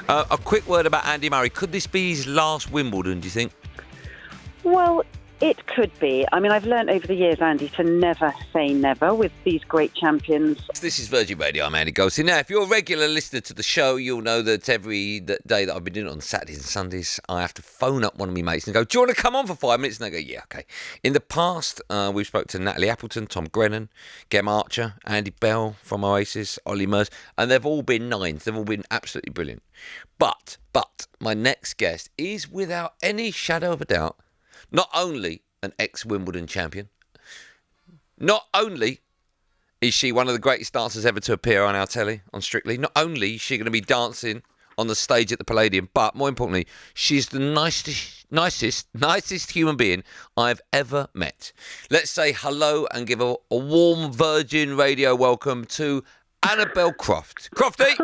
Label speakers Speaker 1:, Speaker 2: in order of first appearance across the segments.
Speaker 1: A quick word about Andy Murray. Could this be his last Wimbledon, do you think?
Speaker 2: Well, it could be. I mean, I've learned over the years, Andy, to never say never with these great champions.
Speaker 1: This is Virgin Radio. I'm Andy Goldstein. Now, if you're a regular listener to the show, you'll know that every day that I've been doing it on Saturdays and Sundays, I have to phone up one of my mates and go, do you want to come on for 5 minutes? And they go, yeah, okay. In the past, we've spoke to Natalie Appleton, Tom Grennan, Gem Archer, Andy Bell from Oasis, Ollie Murs, and they've all been nines. They've all been absolutely brilliant. But my next guest is, without any shadow of a doubt, not only an ex-Wimbledon champion, not only is she one of the greatest dancers ever to appear on our telly, on Strictly, not only is she going to be dancing on the stage at the Palladium, but more importantly, she's the nicest human being I've ever met. Let's say hello and give a warm Virgin Radio welcome to Annabel Croft. Crofty!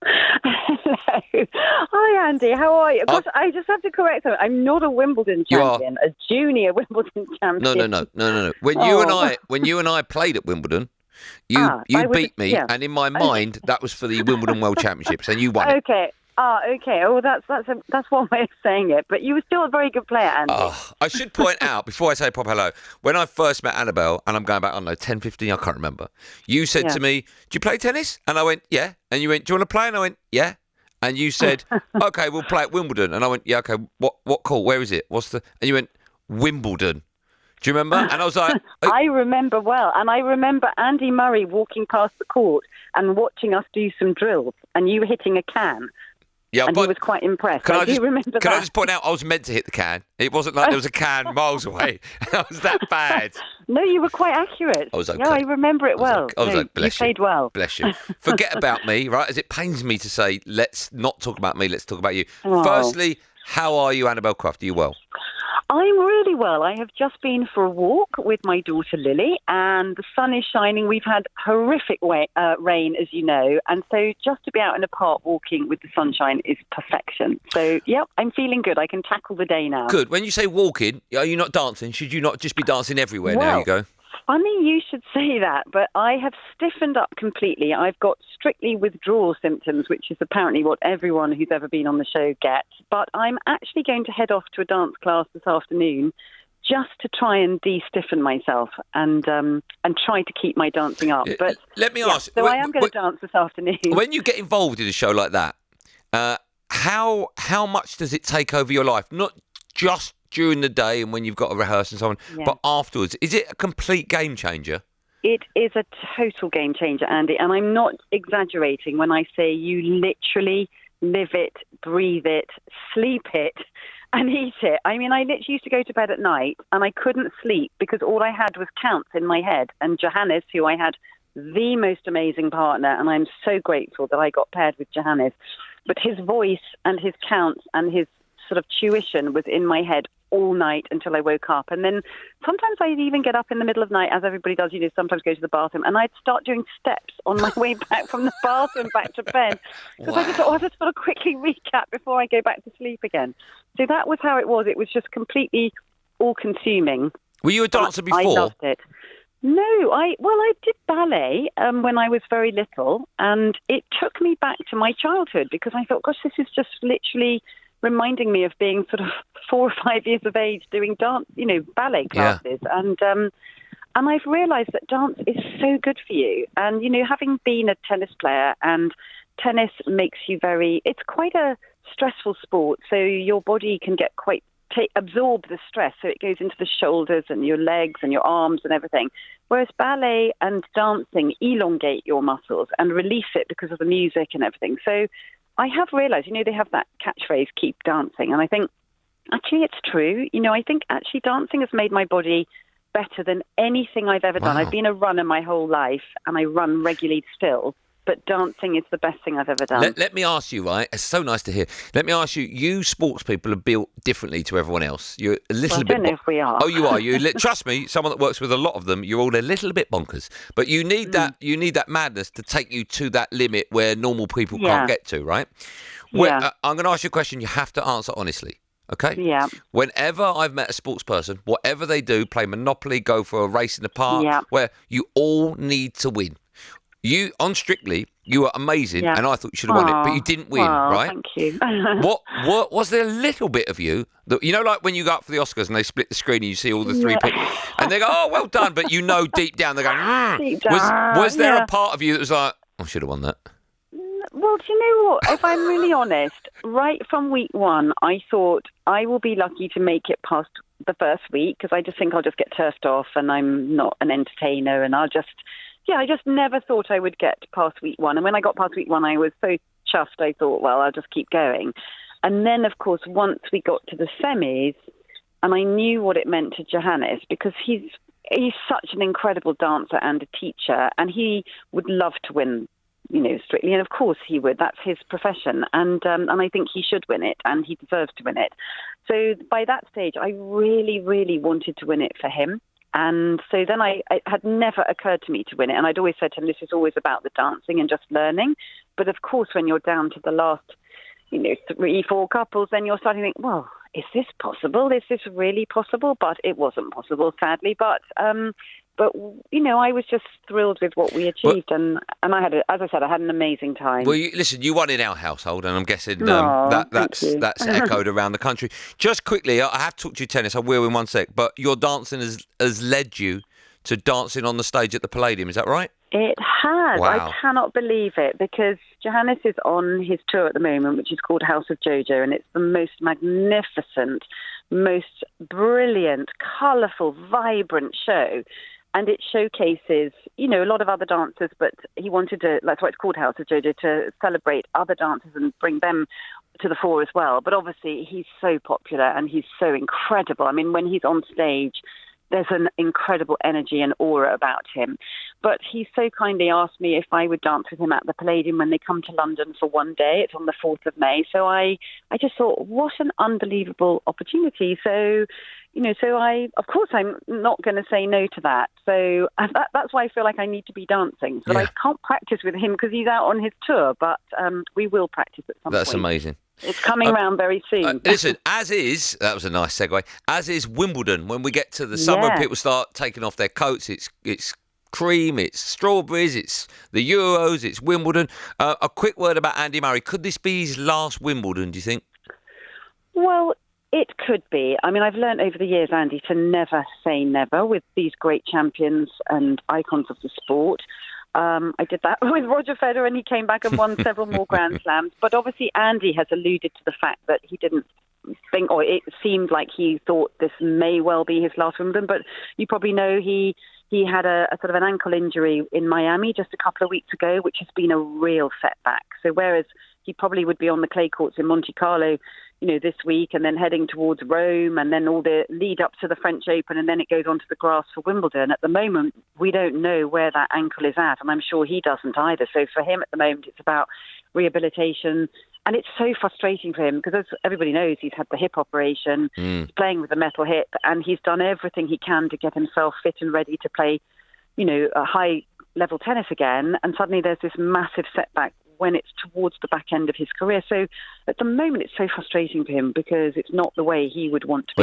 Speaker 2: Hello. Hi, Andy. How are you? Of course, I just have to correct something. I'm not a Wimbledon champion, a junior Wimbledon champion.
Speaker 1: No. When you and I played at Wimbledon, you beat me, yeah. And in my mind, that was for the Wimbledon World Championships, and you won it.
Speaker 2: Okay. Okay. Oh, that's one way of saying it. But you were still a very good player, Andy.
Speaker 1: I should point out, before I say proper hello, when I first met Annabel, and I'm going back, I don't know, 10, 15, I can't remember, you said to me, do you play tennis? And I went, yeah. And you went, do you want to play? And I went, yeah. And you said, okay, we'll play at Wimbledon. And I went, yeah, okay, what court? Where is it? And you went, Wimbledon. Do you remember? And I was like...
Speaker 2: I remember well. And I remember Andy Murray walking past the court and watching us do some drills and you hitting a can. Yeah, and he was quite impressed. I do remember that.
Speaker 1: Can I just point out, I was meant to hit the can. It wasn't like there was a can miles away. I was that bad.
Speaker 2: No, you were quite accurate.
Speaker 1: I was okay.
Speaker 2: Yeah, I remember it well.
Speaker 1: I was like, bless you.
Speaker 2: You played well.
Speaker 1: Bless you. Forget about me, right? As it pains me to say, let's not talk about me, let's talk about you.
Speaker 2: Oh.
Speaker 1: Firstly, how are you, Annabel Croft? Are you well?
Speaker 2: I'm really well. I have just been for a walk with my daughter Lily, and the sun is shining. We've had horrific rain, as you know, and so just to be out in a park walking with the sunshine is perfection. So, yep, I'm feeling good. I can tackle the day now.
Speaker 1: Good. When you say walking, are you not dancing? Should you not just be dancing everywhere now you go?
Speaker 2: Funny you should say that, but I have stiffened up completely. I've got strictly withdrawal symptoms, which is apparently what everyone who's ever been on the show gets. But I'm actually going to head off to a dance class this afternoon just to try and de-stiffen myself and try to keep my dancing up. But
Speaker 1: let me ask.
Speaker 2: So I am going to dance this afternoon.
Speaker 1: When you get involved in a show like that, how much does it take over your life? Not just during the day and when you've got to rehearse and so on, but afterwards. Is it a complete game changer?
Speaker 2: It is a total game changer, Andy, and I'm not exaggerating when I say you literally live it, breathe it, sleep it, and eat it. I mean, I literally used to go to bed at night and I couldn't sleep because all I had was counts in my head. And Johannes, who I had the most amazing partner, and I'm so grateful that I got paired with Johannes, but his voice and his counts and his sort of tuition was in my head all night until I woke up. And then sometimes I'd even get up in the middle of the night, as everybody does, sometimes go to the bathroom, and I'd start doing steps on my way back from the bathroom back to bed. Because I just thought, I'll just sort of quickly recap before I go back to sleep again. So that was how it was. It was just completely all-consuming.
Speaker 1: Were you a dancer before?
Speaker 2: I loved it. No, I did ballet when I was very little, and it took me back to my childhood because I thought, gosh, this is just literally reminding me of being sort of 4 or 5 years of age doing dance, ballet classes. Yeah. And I've realised that dance is so good for you. And, having been a tennis player, and tennis makes you it's quite a stressful sport. So your body can get absorb the stress. So it goes into the shoulders and your legs and your arms and everything. Whereas ballet and dancing elongate your muscles and release it because of the music and everything. So I have realised, they have that catchphrase, keep dancing. And I think, actually, it's true. I think actually dancing has made my body better than anything I've ever done. I've been a runner my whole life, and I run regularly still. But dancing is the best thing I've ever done.
Speaker 1: Let me ask you, right? It's so nice to hear. Let me ask you, you sports people are built differently to everyone else. You're a little bit...
Speaker 2: I don't know if we are.
Speaker 1: Oh, you are. Trust me, someone that works with a lot of them, you're all a little bit bonkers. But you need that madness to take you to that limit where normal people can't get to, right? I'm going to ask you a question you have to answer honestly. Okay?
Speaker 2: Yeah.
Speaker 1: Whenever I've met a sports person, whatever they do, play Monopoly, go for a race in the park, where you all need to win. You, on Strictly, You were amazing,
Speaker 2: Yeah.
Speaker 1: and I thought you should have won it, but you didn't win, right?
Speaker 2: Thank you.
Speaker 1: What was there a little bit of you that, you know, like when you go up for the Oscars and they split the screen and you see all the three people, and they go, "Oh, well done," but you know deep down they're going,
Speaker 2: Deep down,
Speaker 1: was there a part of you that was like, I should have won that?
Speaker 2: Well, do you know what? If I'm really honest, right from week one, I thought I will be lucky to make it past the first week because I just think I'll just get turfed off and I'm not an entertainer and I just never thought I would get past week one. And when I got past week one, I was so chuffed. I thought, well, I'll just keep going. And then, of course, once we got to the semis, and I knew what it meant to Johannes because he's such an incredible dancer and a teacher, and he would love to win, you know, Strictly, and of course he would. That's his profession, and I think he should win it, and he deserves to win it. So by that stage, I really, really wanted to win it for him. And so then it had never occurred to me to win it. And I'd always said to him, this is always about the dancing and just learning. But of course, when you're down to the last, you know, 3-4 couples, then you're starting to think, well, is this possible? Is this really possible? But it wasn't possible, sadly. But you know, I was just thrilled with what we achieved, and I had, as I said, I had an amazing time.
Speaker 1: Well, listen, you won in our household, and I'm guessing that's echoed around the country. Just quickly, I have to talk to you tennis. I will in one sec. But your dancing has led you to dancing on the stage at the Palladium. Is that right?
Speaker 2: It has.
Speaker 1: Wow.
Speaker 2: I cannot believe it because Johannes is on his tour at the moment, which is called House of Jojo, and it's the most magnificent, most brilliant, colourful, vibrant show. And it showcases, you know, a lot of other dancers, but he wanted to, that's why it's called House of Jojo, to celebrate other dancers and bring them to the fore as well. But obviously he's so popular and he's so incredible. I mean, when he's on stage, there's an incredible energy and aura about him. But he so kindly asked me if I would dance with him at the Palladium when they come to London for one day. It's on the 4th of May. So I just thought, what an unbelievable opportunity. So, you know, of course, I'm not going to say no to that. So that's why I feel like I need to be dancing. But I can't practice with him because he's out on his tour. But we will practice at some point.
Speaker 1: That's amazing.
Speaker 2: It's coming around very soon.
Speaker 1: Listen, that was a nice segue, as is Wimbledon. When we get to the summer, people start taking off their coats. It's cream, it's strawberries, it's the Euros, it's Wimbledon. A quick word about Andy Murray. Could this be his last Wimbledon, do you think?
Speaker 2: Well, it could be. I mean, I've learned over the years, Andy, to never say never with these great champions and icons of the sport. I did that with Roger Federer and he came back and won several more Grand Slams. But obviously Andy has alluded to the fact that he didn't think, or it seemed like he thought this may well be his last Wimbledon. But you probably know he had a sort of an ankle injury in Miami just a couple of weeks ago, which has been a real setback. So whereas he probably would be on the clay courts in Monte Carlo, you know, this week and then heading towards Rome and then all the lead up to the French Open and then it goes onto the grass for Wimbledon. At the moment, we don't know where that ankle is at and I'm sure he doesn't either. So for him at the moment, it's about rehabilitation and it's so frustrating for him because as everybody knows, he's had the hip operation, he's playing with a metal hip and he's done everything he can to get himself fit and ready to play, you know, a high level tennis again. And suddenly there's this massive setback when it's towards the back end of his career. So at the moment, it's so frustrating for him because it's not the way he would want to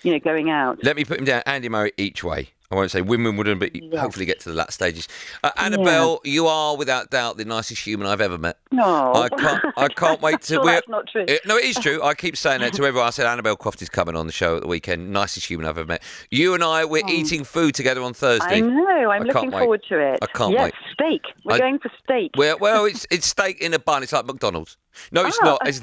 Speaker 2: be, going out.
Speaker 1: Let me put him down. Andy Murray each way. I won't say Wimbledon, but hopefully get to the last stages. Annabel, you are without doubt the nicest human I've ever met.
Speaker 2: No,
Speaker 1: I can't wait to.
Speaker 2: That's not true.
Speaker 1: No, it is true. I keep saying that to everyone. I said Annabel Croft is coming on the show at the weekend. Nicest human I've ever met. You and we're eating food together on Thursday.
Speaker 2: I know. I'm looking forward to it.
Speaker 1: I can't wait.
Speaker 2: Steak. We're going for steak.
Speaker 1: Well, it's steak in a bun. It's like McDonald's. No, it's not. It's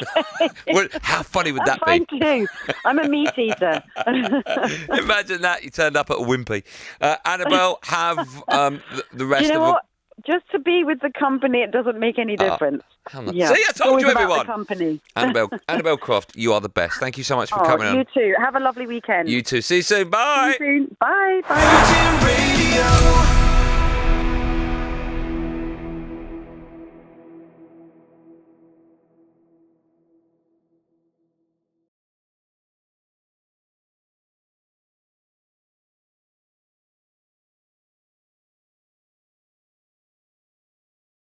Speaker 1: not. Well, how funny would that be?
Speaker 2: Too. I'm a meat eater.
Speaker 1: Imagine that you turned up at a Wimpy. Annabel, have the rest
Speaker 2: you know
Speaker 1: of
Speaker 2: what? Just to be with the company, it doesn't make any difference.
Speaker 1: See, I told you, everyone.
Speaker 2: The company.
Speaker 1: Annabel Croft, you are the best. Thank you so much for coming on.
Speaker 2: You too. Have a lovely weekend.
Speaker 1: You too. See you soon. Bye.
Speaker 2: See you soon. Bye. Bye.